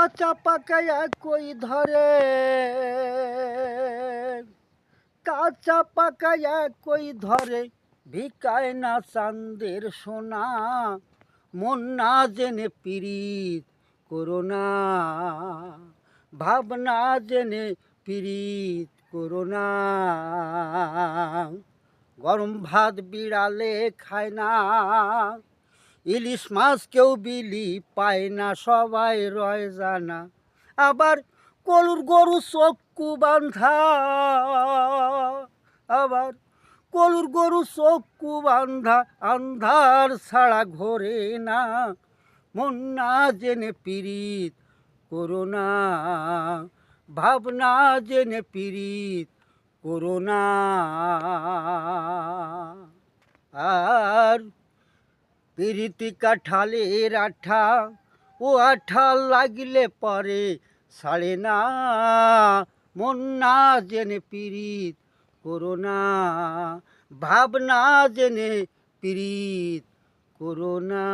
কাঁচা পাকা একই ধরে, কাঁচা পাকা একই ধরে, ভিকায় না চান্দের সোনা, মন না জেনে পীড়িত করোনা, ভাবনা জেনে পীড়িত করোনা। গরম ভাত বিড়ালে খায় না, ইলিশ মাছ কেউ বিলি পায় না, সবাই রয় জানা। আবার কলুর গরু চক্ষু বান্ধা, আবার কলুর গরু চক্ষু বান্ধা, আন্ধার ছাড়া ঘোরে না, মন না জেনে পীড়িত করোনা, ভাবনা জেনে পীড়িত করোনা। আর পিরিতি কাঠালের আঠা, ও আঠা লাগিলে পরে ছাড়ে না, মন না জেনে পীড়িত করোনা, ভাবনা জেনে পীড়িত করোনা।